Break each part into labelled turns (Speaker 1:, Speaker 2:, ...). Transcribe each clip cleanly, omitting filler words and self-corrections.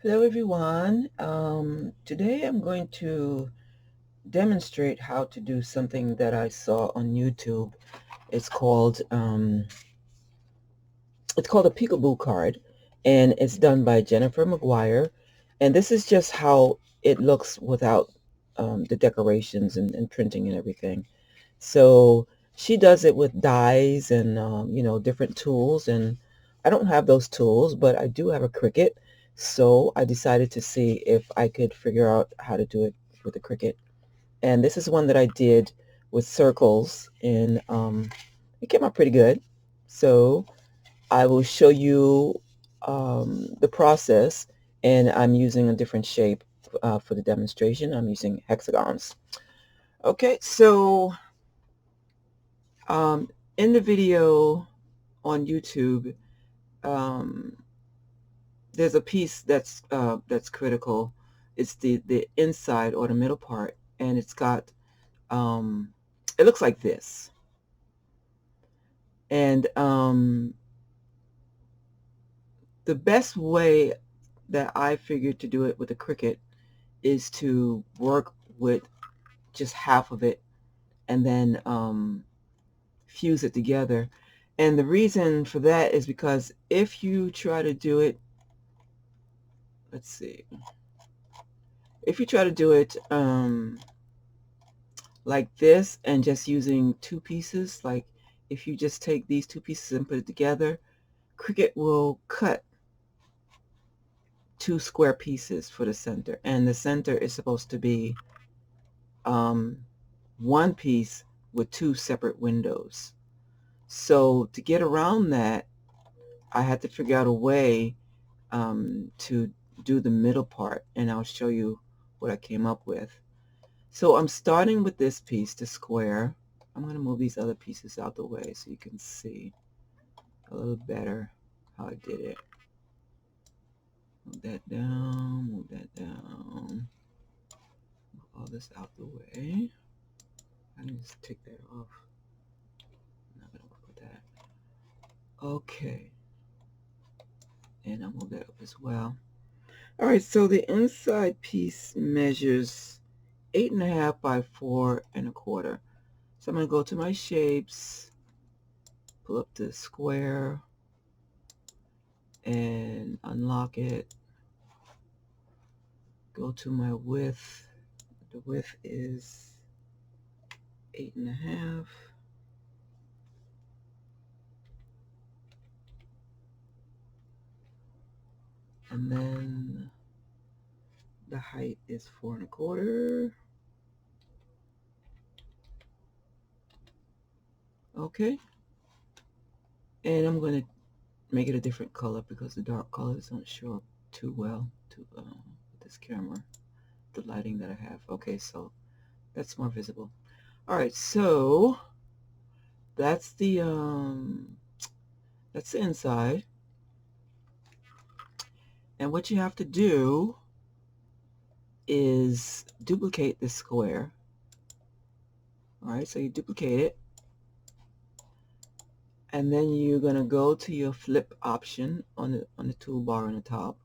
Speaker 1: Hello everyone. Today I'm going to demonstrate how to do something that I saw on YouTube. It's called a peekaboo card, and it's done by Jennifer McGuire. And this is just how it looks without the decorations and printing and everything. So she does it with dies and different tools, and I don't have those tools, but I do have a Cricut. So I decided to see if I could figure out how to do it with a Cricut. And this is one that I did with circles, and it came out pretty good. So I will show you the process, and I'm using a different shape for the demonstration. I'm using hexagons. Okay, so Um, in the video on YouTube, um, there's a piece that's critical. It's the inside or the middle part, and it's got it looks like this. And the best way that I figured to do it with a Cricut is to work with just half of it and then fuse it together. And the reason for that is because if you try to do it, let's see, if you try to do it like this and just using two pieces, like if you just take these two pieces and put it together, Cricut will cut two square pieces for the center, and the center is supposed to be um, one piece with two separate windows. So to get around that, I had to figure out a way to do the middle part, and I'll show you what I came up with. So I'm starting with this piece, the square. I'm going to move these other pieces out the way so you can see a little better how I did it. Move that down, move that down. Move all this out the way. I need to take that off. I'm not going to work with that. Okay. And I'll move that up as well. All right, so the inside piece measures 8.5 by 4.25. So I'm going to go to my shapes, pull up the square, and unlock it. Go to my width. The width is 8.5. And then the height is 4.25. Okay. And I'm going to make it a different color because the dark colors don't show up too well with this camera, the lighting that I have. Okay, so that's more visible. All right, so that's the inside. And what you have to do is duplicate this square. All right, so you duplicate it, and then you're going to go to your flip option on the toolbar on the top,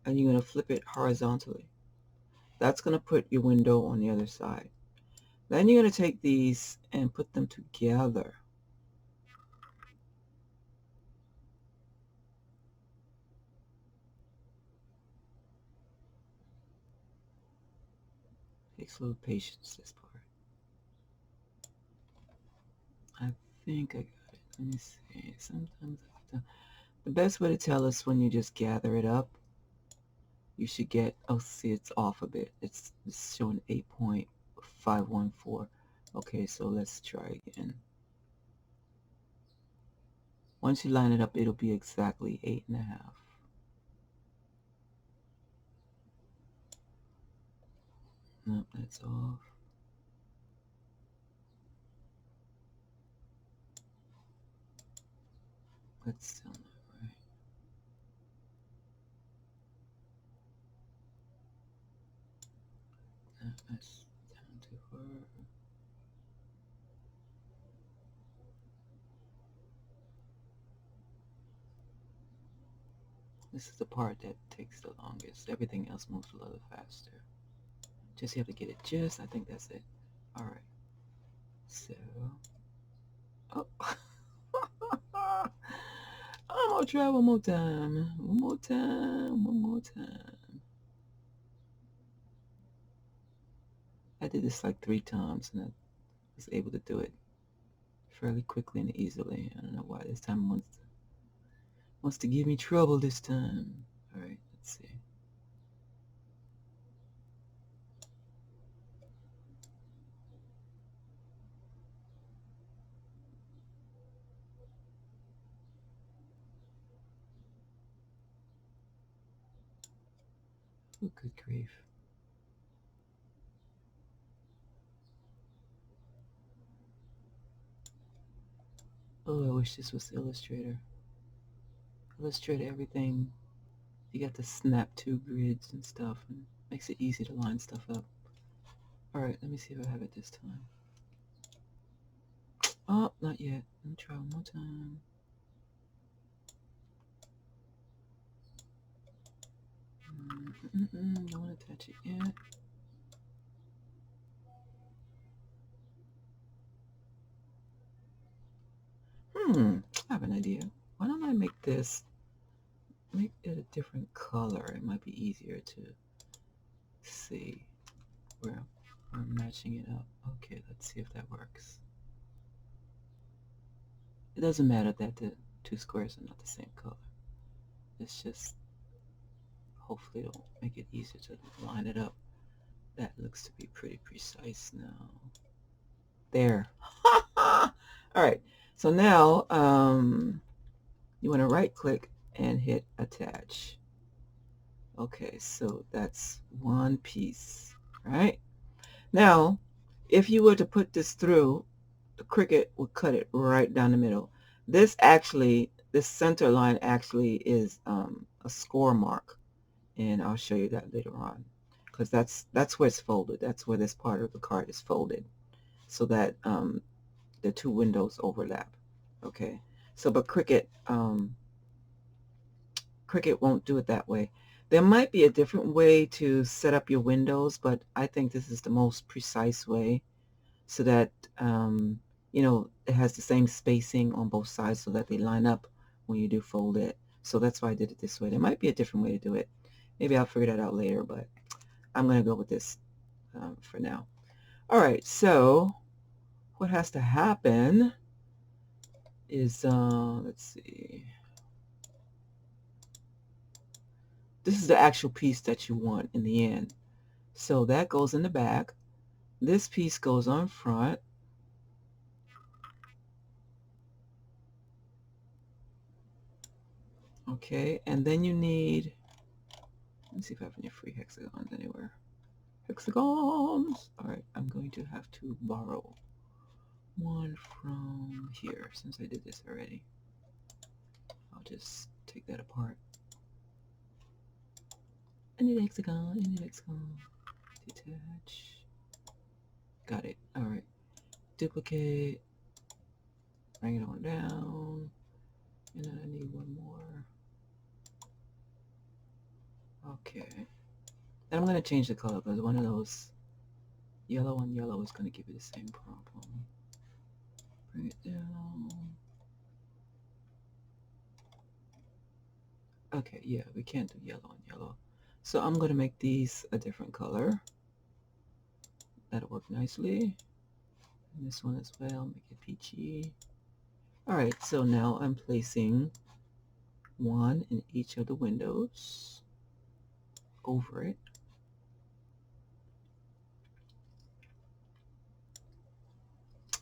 Speaker 1: and you're going to flip it horizontally. That's going to put your window on the other side. Then you're going to take these and put them together. Takes a little patience, this part. I think I got it. Let me see. Sometimes the best way to tell is when you just gather it up. You should get, oh, see, it's off a bit. It's showing 8.514. Okay, so let's try again. Once you line it up, it'll be exactly 8.5. Nope, that's off. That's still not right. That's down to her. This is the part that takes the longest. Everything else moves a little faster. Just you have to get it just, I think that's it. All right. So, oh. I'm gonna try one more time. One more time. One more time. I did this like 3 times and I was able to do it fairly quickly and easily. I don't know why this time wants to give me trouble this time. All right, let's see. Oh, good grief. Oh, I wish this was Illustrator. Illustrator, everything. You got to snap 2 grids and stuff, and makes it easy to line stuff up. All right, let me see if I have it this time. Oh, not yet. Let me try one more time. Don't want to touch it yet. I have an idea. Why don't I make it a different color? It might be easier to see where I'm matching it up. Okay, let's see if that works. It doesn't matter that the 2 squares are not the same color. It's just, hopefully it'll make it easier to line it up. That looks to be pretty precise now. There. All right, so now you want to right click and hit attach. Okay, so that's one piece, right? Now, if you were to put this through, the Cricut will cut it right down the middle. This center line actually is a score mark, and I'll show you that later on, because that's where it's folded. That's where this part of the card is folded, so that the 2 windows overlap. Okay, so but Cricut won't do it that way. There might be a different way to set up your windows, but I think this is the most precise way, so that you know, it has the same spacing on both sides so that they line up when you do fold it. So that's why I did it this way. There might be a different way to do it. Maybe I'll figure that out later, but I'm going to go with this for now. All right, so what has to happen is, let's see. This is the actual piece that you want in the end. So that goes in the back. This piece goes on front. Okay, and then you need, let me see if I have any free hexagons anywhere. Hexagons! Alright, I'm going to have to borrow one from here since I did this already. I'll just take that apart. I need a hexagon, I need a hexagon. Detach. Got it. Alright. Duplicate. Bring it on down. And then I need one more. Okay. And I'm going to change the color because one of those yellow on yellow is going to give you the same problem. Bring it down. Okay, yeah, we can't do yellow on yellow. So I'm going to make these a different color. That'll work nicely. And this one as well, make it peachy. Alright, so now I'm placing one in each of the windows over it.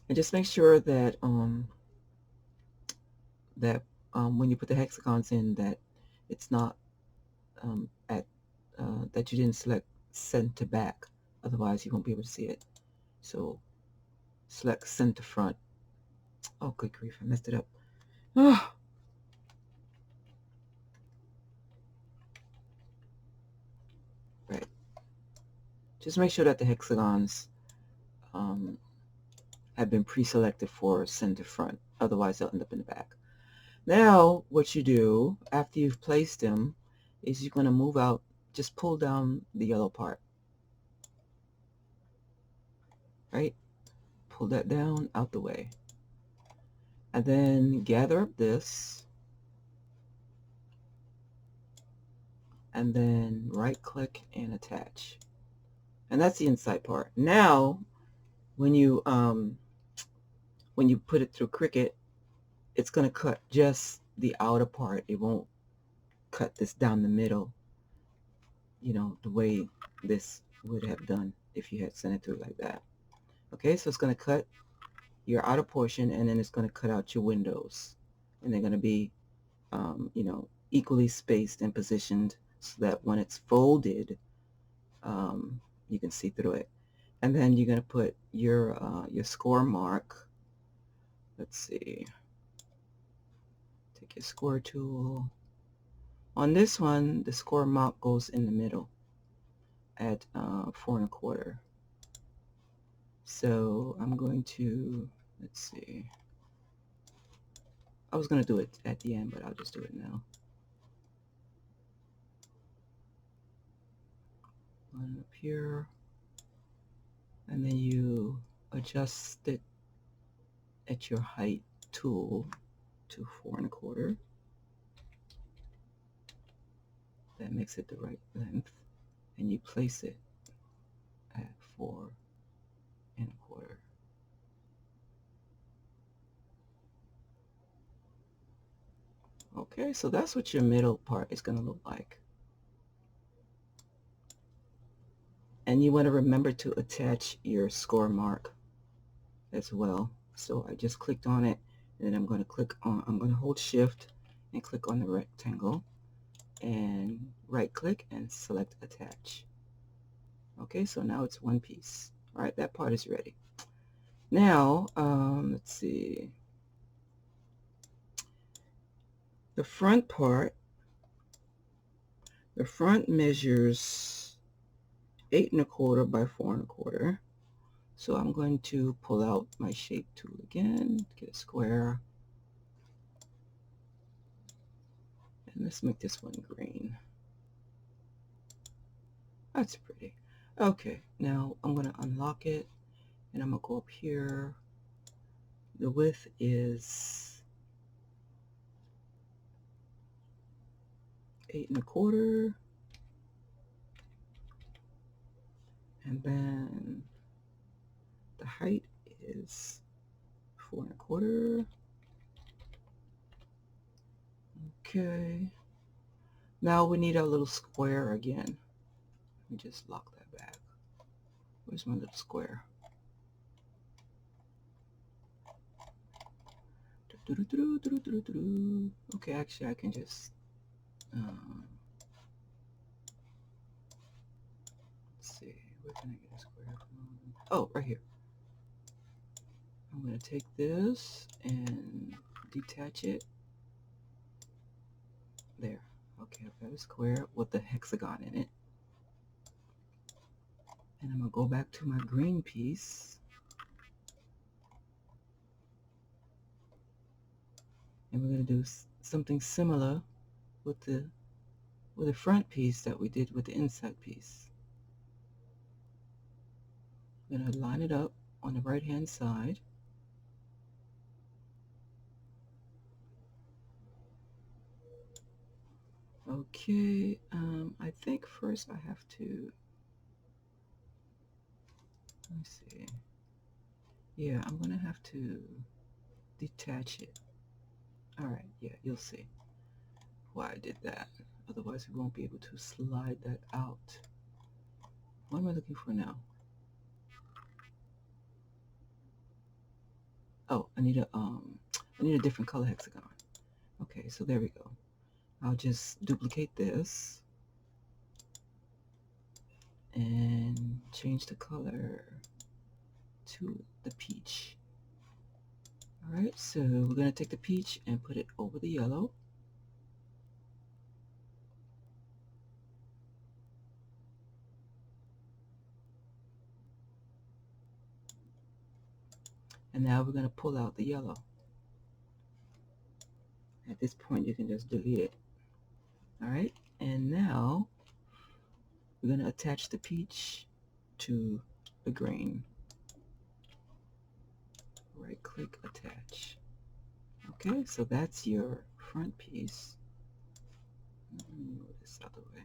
Speaker 1: And just make sure that when you put the hexagons in, that it's not that you didn't select center back, otherwise you won't be able to see it. So select center front. Oh, good grief, I messed it up. Oh. Right. Just make sure that the hexagons have been pre-selected for center front, otherwise they'll end up in the back. Now what you do after you've placed them, is you're going to move out, just pull down the yellow part, right? Pull that down out the way. And then gather up this, and then right click and attach. And that's the inside part. Now, when you put it through Cricut, it's going to cut just the outer part. It won't cut this down the middle, you know, the way this would have done if you had sent it through like that. Okay, so it's going to cut your outer portion, and then it's going to cut out your windows, and they're going to be you know, equally spaced and positioned so that when it's folded, you can see through it. And then you're going to put your score mark. Let's see, take your score tool. On this one, the score mark goes in the middle at 4 1/4. So I'm going to, let's see, I was going to do it at the end, but I'll just do it now. One up here, and then you adjust it at your height tool to 4 1/4. That makes it the right length, and you place it at 4 1/4. Okay, so that's what your middle part is going to look like. And you want to remember to attach your score mark as well. So I just clicked on it, and then I'm going to hold shift and click on the rectangle and right click and select attach. Okay, so now it's one piece. All right, that part is ready. Now, let's see. The front part, the front measures 8 1/4 by 4 1/4. So I'm going to pull out my shape tool again, get a square. And let's make this one green. That's pretty. Okay, now I'm going to unlock it, and I'm going to go up here. The width is 8 1/4. And then the height is 4 1/4. Okay. Now we need our little square again. Let me just lock that back. Where's my little square? Okay, actually I can just let's see, where can I get a square from? Oh, right here. I'm going to take this and detach it. There. Okay, I've got a square with the hexagon in it. And I'm going to go back to my green piece. And we're going to do something similar with the front piece that we did with the inside piece. I'm going to line it up on the right hand side. Okay, I think first I have to, let me see. Yeah, I'm going to have to detach it. All right, yeah, you'll see why I did that. Otherwise, we won't be able to slide that out. What am I looking for now? Oh, I need a different color hexagon. Okay, so there we go. I'll just duplicate this and change the color to the peach. All right, so we're going to take the peach and put it over the yellow. And now we're going to pull out the yellow. At this point, you can just delete it. All right, And now we're going to attach the peach to the grain. Right click, attach. Okay, so that's your front piece. Let me move this out of the way.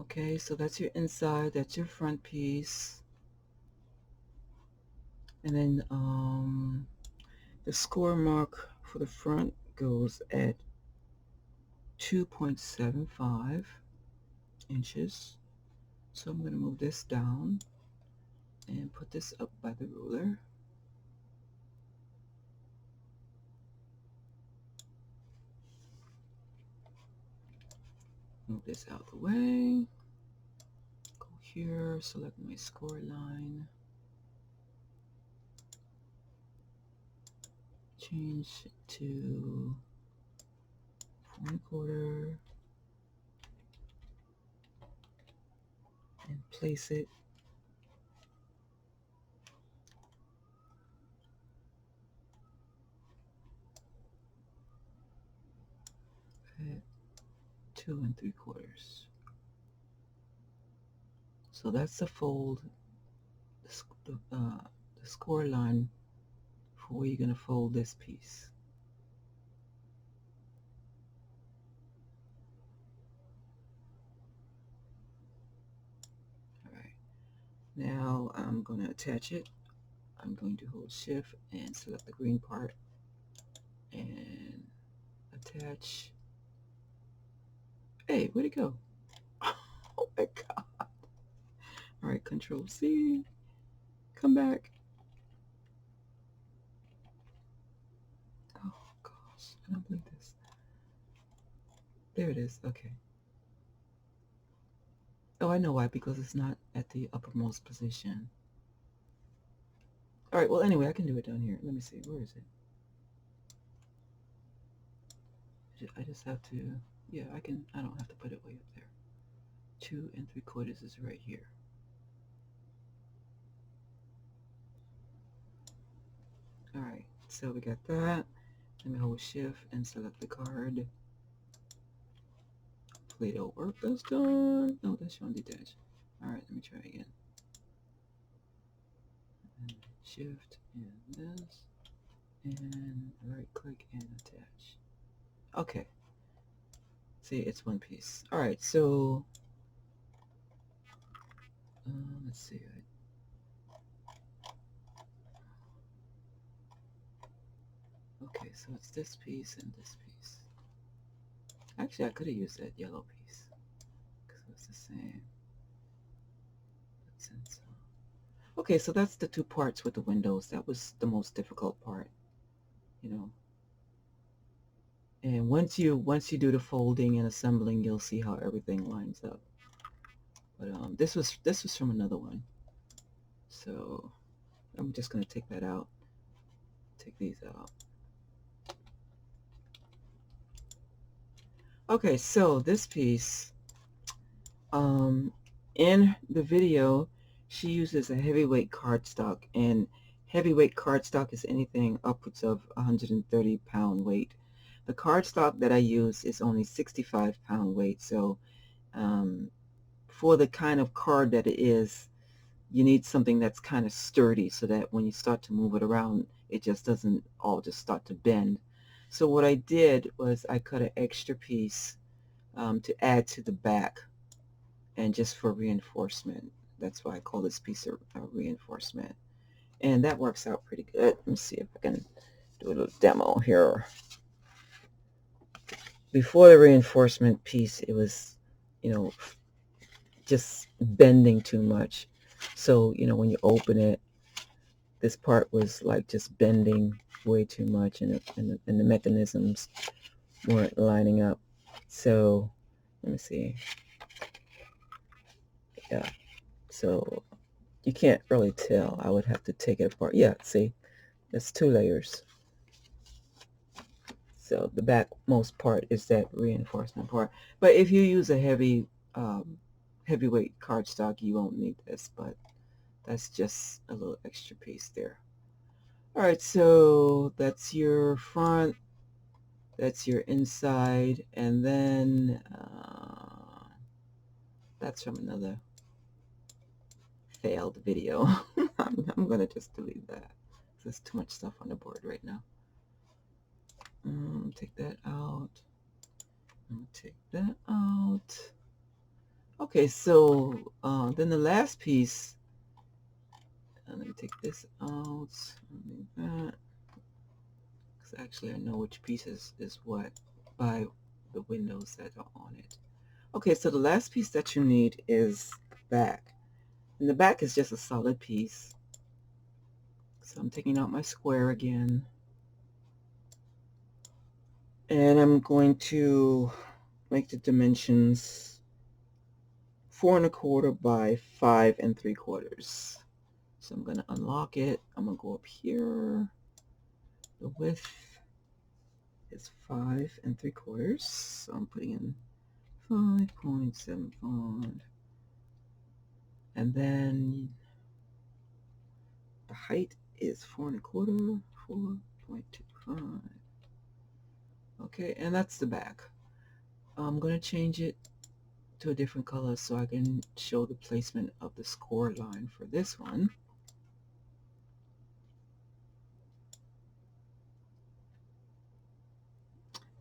Speaker 1: Okay, so that's your inside, that's your front piece. And then the score mark for the front goes at 2.75 inches. So I'm going to move this down and put this up by the ruler. Move this out of the way. Go here, select my score line. Change it to 4¼ and place it at 2¾ So that's the fold, the score line for where you're going to fold this piece. Alright, now I'm going to attach it. I'm going to hold shift and select the green part and attach. Hey, where'd it go? Oh my god. Alright, Control C. Come back. Oh gosh, I don't believe this. There it is. Okay. Oh, I know why, because it's not at the uppermost position. Alright, well anyway, I can do it down here. Let me see, where is it? I just have to, yeah, I don't have to put it way up there. 2¾ is right here. Alright, so we got that. Let me hold shift and select the card. Play-Doh work that's done. No, that's showing detached. Alright, let me try again. And shift and this. And right click and attach. Okay. See, it's one piece. Alright, so let's see. Okay, so it's this piece and this piece. Actually, I could have used that yellow piece because it's the same. Okay, so that's the two parts with the windows. That was the most difficult part, you know. And once you do the folding and assembling, you'll see how everything lines up. But this was from another one, so I'm just going to take that out. Take these out. Okay, so this piece, in the video, she uses a heavyweight cardstock, and heavyweight cardstock is anything upwards of 130-pound weight. The cardstock that I use is only 65-pound weight, so for the kind of card that it is, you need something that's kind of sturdy so that when you start to move it around, it just doesn't all just start to bend. So what I did was I cut an extra piece to add to the back, and just for reinforcement. That's why I call this piece a reinforcement. And that works out pretty good. Let me see if I can do a little demo here. Before the reinforcement piece, it was, you know, just bending too much. So, you know, when you open it, this part was like just bending way too much, and the mechanisms weren't lining up. So let me see. Yeah, so you can't really tell. I would have to take it apart. Yeah, see, it's 2 layers. So the backmost part is that reinforcement part. But if you use a heavyweight cardstock, you won't need this, but that's just a little extra piece there. All right, so that's your front, that's your inside, and then that's from another failed video. I'm gonna just delete that. There's too much stuff on the board right now. Take that out. I'm gonna take that out. Okay, so then the last piece, let me take this out, like that, because actually I know which pieces is what by the windows that are on it. Okay, so the last piece that you need is the back. And the back is just a solid piece. So I'm taking out my square again. And I'm going to make the dimensions 4 1/4 by 5 3/4. So I'm going to unlock it. I'm going to go up here. The width is 5 3/4. So I'm putting in 5.75. And then the height is 4 1/4, 4.25. Okay, and that's the back. I'm going to change it to a different color so I can show the placement of the score line for this one.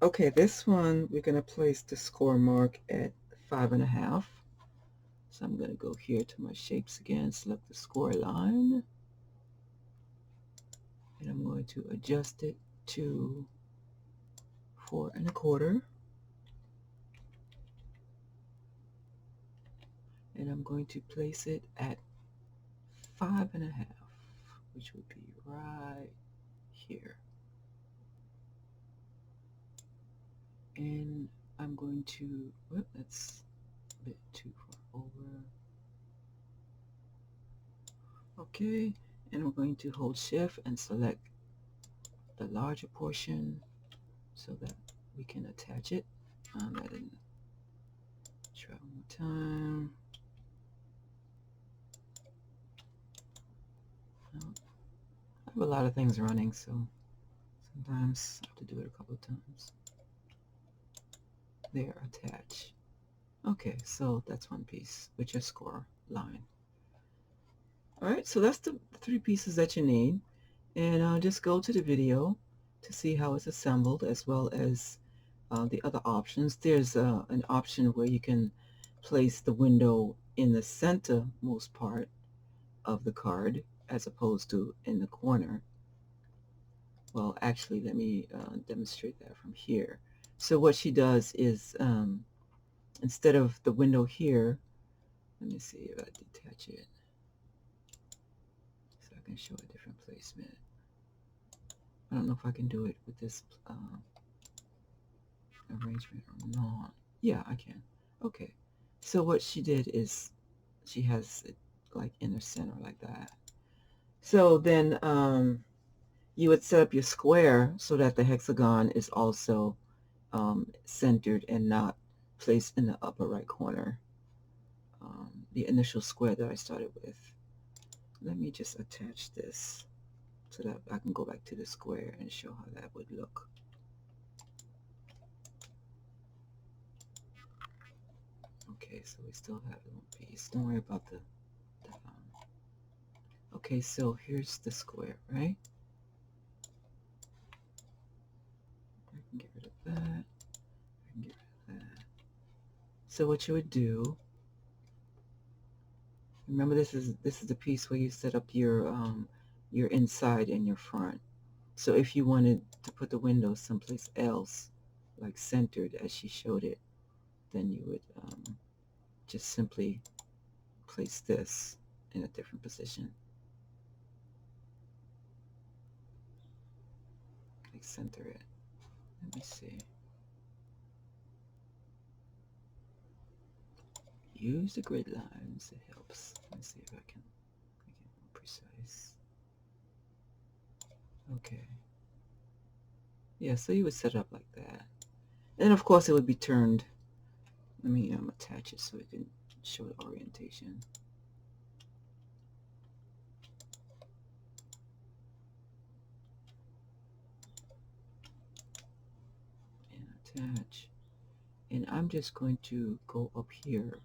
Speaker 1: Okay, this one we're going to place the score mark at 5.5. So I'm going to go here to my shapes again, select the score line, and I'm going to adjust it to 4 1/4. And I'm going to place it at 5.5, which would be right here. And I'm going to, whoop, that's a bit too far over. Okay, and we're going to hold shift and select the larger portion so that we can attach it. I didn't try one more time. I have a lot of things running, so sometimes I have to do it a couple of times. There, attach. Okay, so that's one piece with your score line. All right, so that's the 3 pieces that you need. And I'll just go to the video to see how it's assembled, as well as the other options. There's an option where you can place the window in the centermost part of the card as opposed to in the corner. Well, actually, let me demonstrate that from here. So what she does is, instead of the window here, let me see if I detach it so I can show a different placement. I don't know if I can do it with this arrangement or not. Yeah, I can. Okay, so what she did is she has it like in the center like that. So then you would set up your square so that the hexagon is also centered and not placed in the upper right corner. The initial square that I started with. Let me just attach this so that I can go back to the square and show how that would look. Okay, so we still have one piece. Don't worry about the okay, so here's the square, right? I can get rid of that. I can get rid of that. So what you would do, remember this is the piece where you set up your inside and your front. So if you wanted to put the window someplace else, like centered as she showed it, then you would just simply place this in a different position. Like center it. Let me see. Use the grid lines, it helps. Let me see if I can make it more precise. Okay. Yeah, so you would set it up like that. And of course it would be turned. Let me attach it so it can show the orientation. attach. And I'm just going to go up here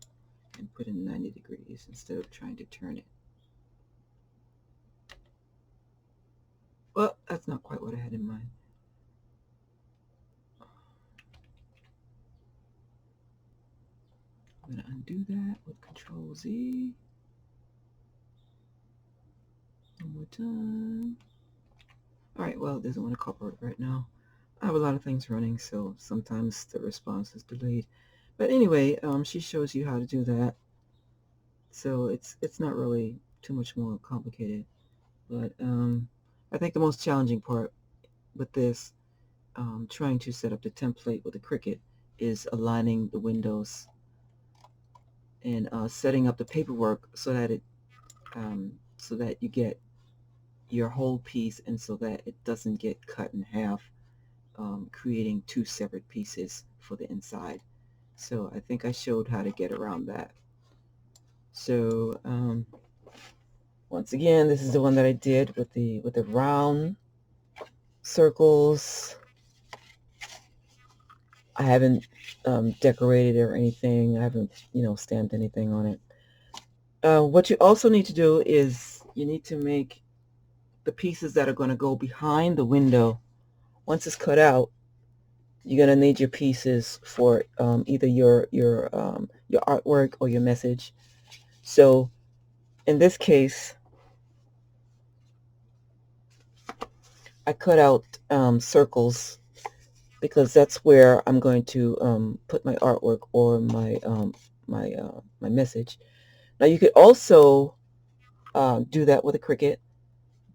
Speaker 1: and put in 90 degrees instead of trying to turn it. Well, that's not quite what I had in mind. I'm going to undo that with Control Z. One more time. All right, well, it doesn't want to cooperate right now. I have a lot of things running, so sometimes the response is delayed. But anyway, she shows you how to do that. So it's not really too much more complicated. But I think the most challenging part with this, trying to set up the template with the Cricut, is aligning the windows and setting up the paperwork so that so that you get your whole piece and so that it doesn't get cut in half, creating two separate pieces for the inside. So I think I showed how to get around that. So once again, this is the one that I did with the round circles. I haven't decorated or anything. I haven't, stamped anything on it. What you also need to do is you need to make the pieces that are going to go behind the window. Once it's cut out, you're going to need your pieces for either your artwork or your message. So in this case, I cut out circles because that's where I'm going to put my artwork or my my message. Now you could also do that with a Cricut,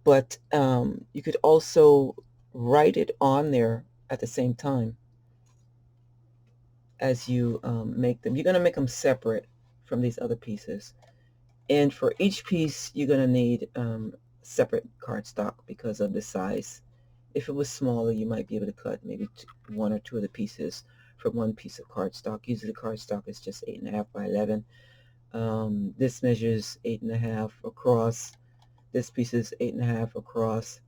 Speaker 1: but you could also write it on there at the same time as you make them. You're going to make them separate from these other pieces. And for each piece, you're going to need separate cardstock because of the size. If it was smaller, you might be able to cut maybe one or two of the pieces from one piece of cardstock. Usually the cardstock is just 8.5 by 11. This measures 8.5 across. This piece is 8.5 across.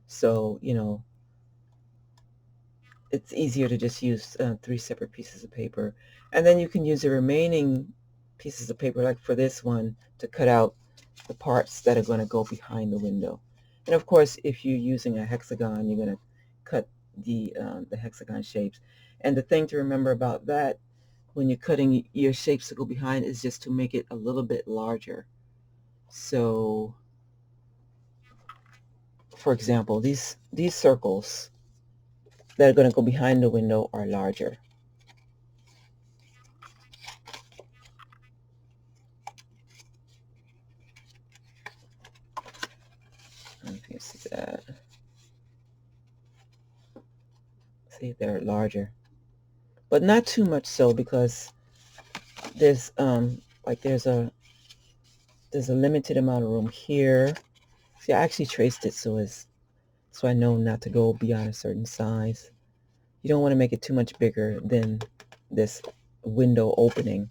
Speaker 1: So, it's easier to just use 3 separate pieces of paper. And then you can use the remaining pieces of paper, like for this one, to cut out the parts that are going to go behind the window. And of course, if you're using a hexagon, you're going to cut the hexagon shapes. And the thing to remember about that, when you're cutting your shapes to go behind, is just to make it a little bit larger. So, for example, these circles that are going to go behind the window are larger. I don't know if you see that. See, they're larger, but not too much so, because there's there's a limited amount of room here. See, I actually traced it so I know not to go beyond a certain size. You don't want to make it too much bigger than this window opening.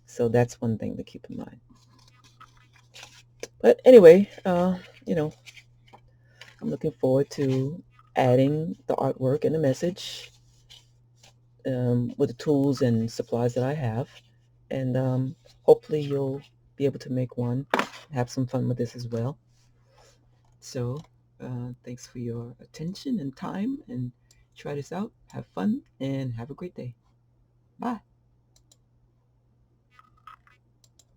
Speaker 1: So that's one thing to keep in mind. But anyway, I'm looking forward to adding the artwork and the message with the tools and supplies that I have. And hopefully you'll be able to make one, have some fun with this as well. So thanks for your attention and time, and try this out. Have fun and have a great day. Bye.